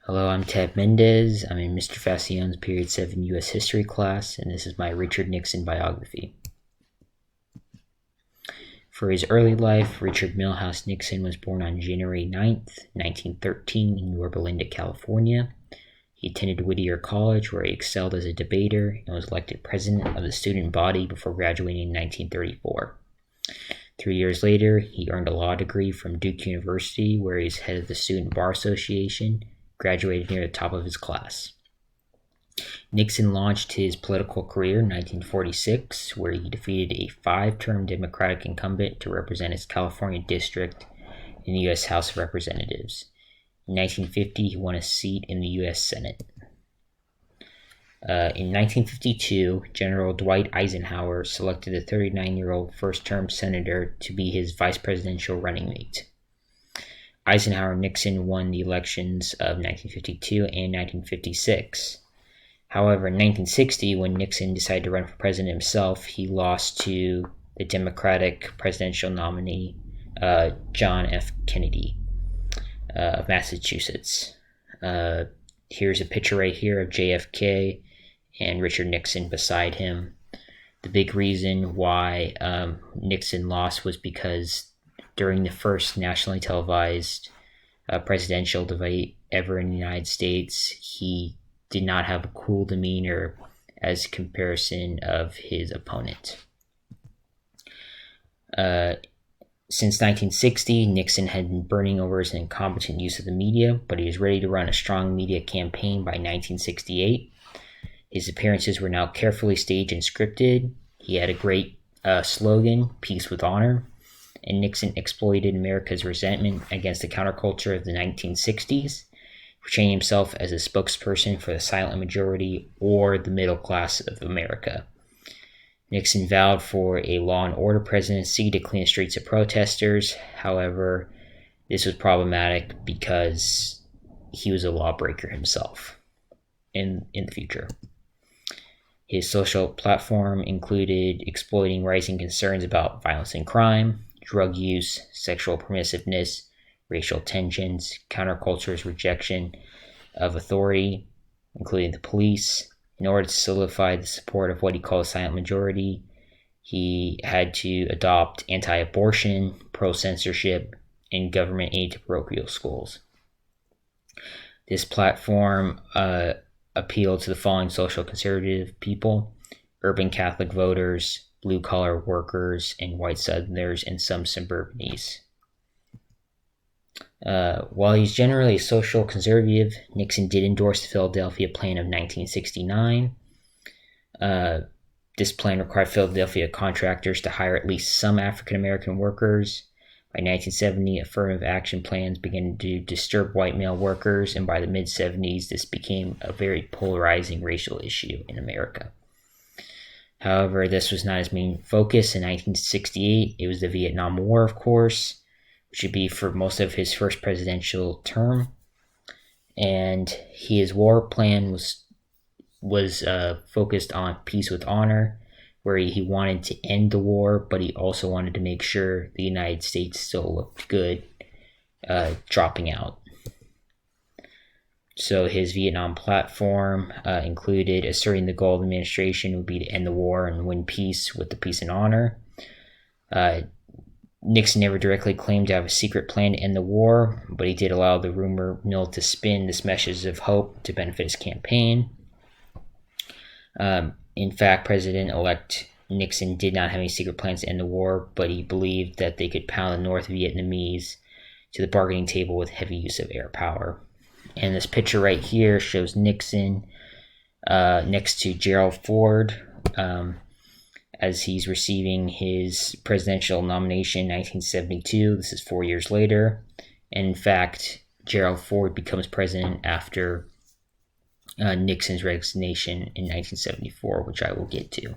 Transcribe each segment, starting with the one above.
Hello, I'm Ted Mendez. I'm in Mr. Fascion's Period 7 U.S. History class, and this is my Richard Nixon biography. For his early life, Richard Milhouse Nixon was born on January 9th, 1913 in Yorba Linda, California. He attended Whittier College, where he excelled as a debater and was elected president of the student body before graduating in 1934. 3 years later, he earned a law degree from Duke University, where he's head of the Student Bar Association, graduated near the top of his class. Nixon launched his political career in 1946, where he defeated a 5-term Democratic incumbent to represent his California district in the U.S. House of Representatives. In 1950, he won a seat in the U.S. Senate. In 1952, General Dwight Eisenhower selected the 39-year-old first-term senator to be his vice presidential running mate. Eisenhower and Nixon won the elections of 1952 and 1956. However, in 1960, when Nixon decided to run for president himself, he lost to the Democratic presidential nominee, John F. Kennedy of Massachusetts. Here's a picture right here of JFK and Richard Nixon beside him. The big reason why Nixon lost was because during the first nationally televised presidential debate ever in the United States, he did not have a cool demeanor as a comparison of his opponent. Since 1960, Nixon had been burning over his incompetent use of the media, but he was ready to run a strong media campaign by 1968. His appearances were now carefully staged and scripted. He had a great slogan, "Peace with Honor," and Nixon exploited America's resentment against the counterculture of the 1960s, portraying himself as a spokesperson for the silent majority or the middle class of America. Nixon vowed for a law and order presidency to clean the streets of protesters. However, this was problematic because he was a lawbreaker himself in the future. His social platform included exploiting rising concerns about violence and crime, drug use, sexual permissiveness, racial tensions, counterculture's rejection of authority, including the police. In order to solidify the support of what he called a silent majority, he had to adopt anti-abortion, pro-censorship, and government aid to parochial schools. This platform appealed to the following social conservative people: urban Catholic voters, blue-collar workers, and white Southerners, and some suburbanites. While he's generally a social conservative, Nixon did endorse the Philadelphia Plan of 1969. This plan required Philadelphia contractors to hire at least some African-American workers. By 1970, affirmative action plans began to disturb white male workers, and by the mid-70s, this became a very polarizing racial issue in America. However, this was not his main focus. In 1968, it was the Vietnam War, of course, which would be for most of his first presidential term. And his war plan was focused on peace with honor, where he wanted to end the war, but he also wanted to make sure the United States still looked good dropping out. So his Vietnam platform included asserting the goal of the administration would be to end the war and win peace with the peace and honor. Nixon never directly claimed to have a secret plan to end the war, but he did allow the rumor mill to spin this message of hope to benefit his campaign. In fact, President-elect Nixon did not have any secret plans to end the war, but he believed that they could pound the North Vietnamese to the bargaining table with heavy use of air power. And this picture right here shows Nixon next to Gerald Ford as he's receiving his presidential nomination in 1972. This is 4 years later. And in fact, Gerald Ford becomes president after Nixon's resignation in 1974, which I will get to.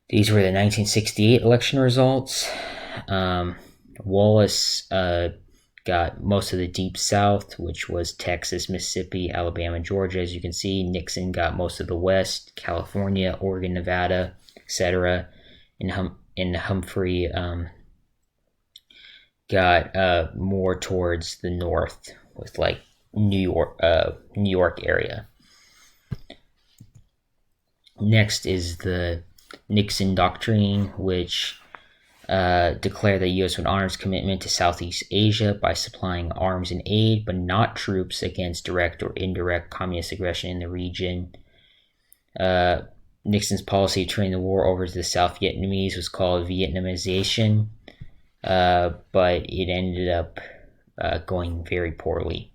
These were the 1968 election results. Wallace got most of the Deep South, which was Texas, Mississippi, Alabama, Georgia. As you can see, Nixon got most of the West, California, Oregon, Nevada, etc. And Humphrey got more towards the north with like New York area. Next is the Nixon Doctrine, which declared that the U.S. would honor its commitment to Southeast Asia by supplying arms and aid, but not troops against direct or indirect communist aggression in the region. Nixon's policy of turning the war over to the South Vietnamese was called Vietnamization, but it ended up going very poorly.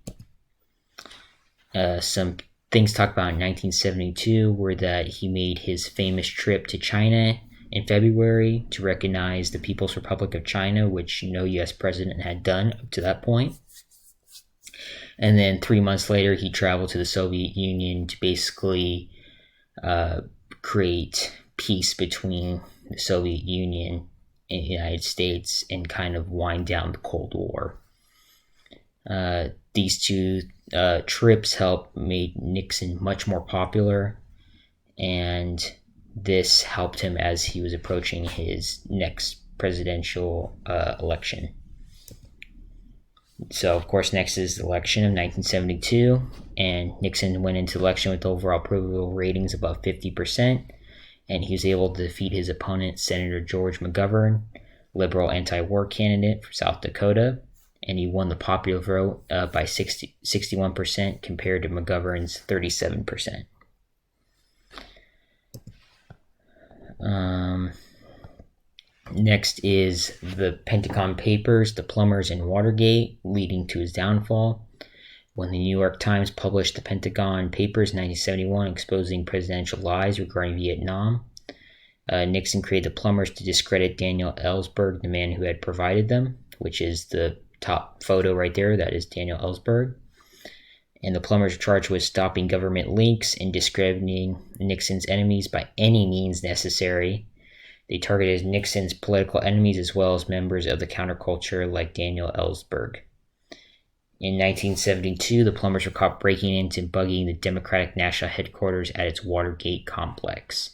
Some things talked about in 1972 were that he made his famous trip to China in February to recognize the People's Republic of China, which no U.S. president had done up to that point. And then 3 months later, he traveled to the Soviet Union to basically create peace between the Soviet Union and the United States and kind of wind down the Cold War. These two trips helped make Nixon much more popular, and this helped him as he was approaching his next presidential election. So, of course, next is the election of 1972, and Nixon went into the election with overall approval ratings above 50%, and he was able to defeat his opponent, Senator George McGovern, liberal anti-war candidate from South Dakota, and he won the popular vote by 61% compared to McGovern's 37%. Next is the Pentagon Papers, the Plumbers, and Watergate, leading to his downfall. When the New York Times published the Pentagon Papers in 1971 exposing presidential lies regarding Vietnam, Nixon created the Plumbers to discredit Daniel Ellsberg, the man who had provided them, which is the top photo right there. That is Daniel Ellsberg. And the Plumbers were charged with stopping government leaks and discrediting Nixon's enemies by any means necessary. They targeted Nixon's political enemies as well as members of the counterculture like Daniel Ellsberg. In 1972, the Plumbers were caught breaking into and bugging the Democratic National Headquarters at its Watergate complex.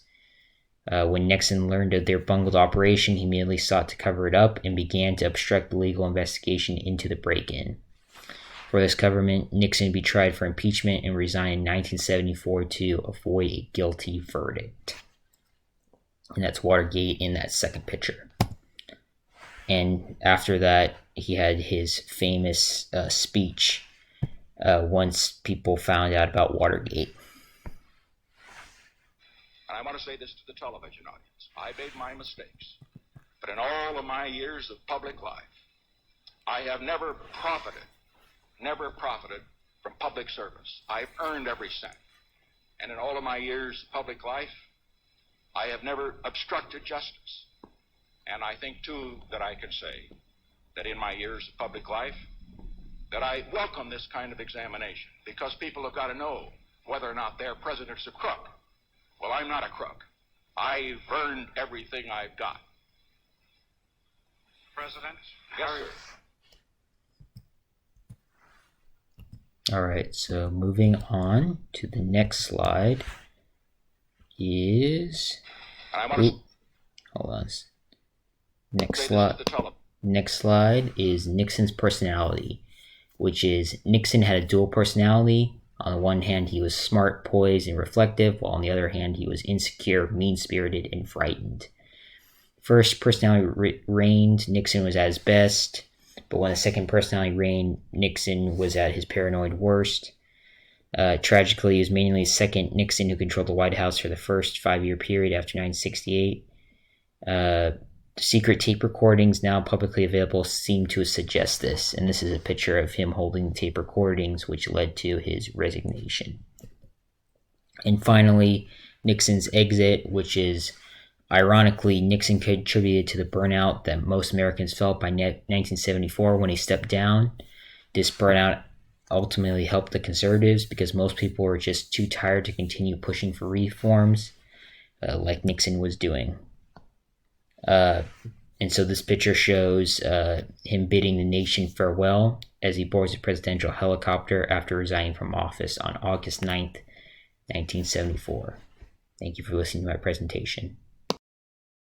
When Nixon learned of their bungled operation, he immediately sought to cover it up and began to obstruct the legal investigation into the break-in. For this government, Nixon would be tried for impeachment and resigned in 1974 to avoid a guilty verdict. And that's Watergate in that second picture. And after that, he had his famous speech once people found out about Watergate. And I want to say this to the television audience. I made my mistakes. But in all of my years of public life, I have never profited from public service. I've earned every cent. And in all of my years of public life, I have never obstructed justice. And I think, too, that I can say that in my years of public life, that I welcome this kind of examination, because people have got to know whether or not their president's a crook. Well, I'm not a crook. I've earned everything I've got. President? Yes, sir. All right, so moving on to the next slide is... hold on. Next slide is Nixon's personality, which is Nixon had a dual personality. On the one hand, he was smart, poised, and reflective, while on the other hand, he was insecure, mean-spirited, and frightened. First personality reigned, Nixon was at his best, but when the second personality reigned, Nixon was at his paranoid worst. Tragically, it was mainly second Nixon who controlled the White House for the first 5-year period after 1968. Secret tape recordings now publicly available seem to suggest this, and this is a picture of him holding the tape recordings, which led to his resignation. And finally, Nixon's exit, which is, ironically, Nixon contributed to the burnout that most Americans felt by 1974 when he stepped down. This burnout ultimately helped the conservatives because most people were just too tired to continue pushing for reforms like Nixon was doing. And so this picture shows him bidding the nation farewell as he boards a presidential helicopter after resigning from office on August 9th, 1974. Thank you for listening to my presentation.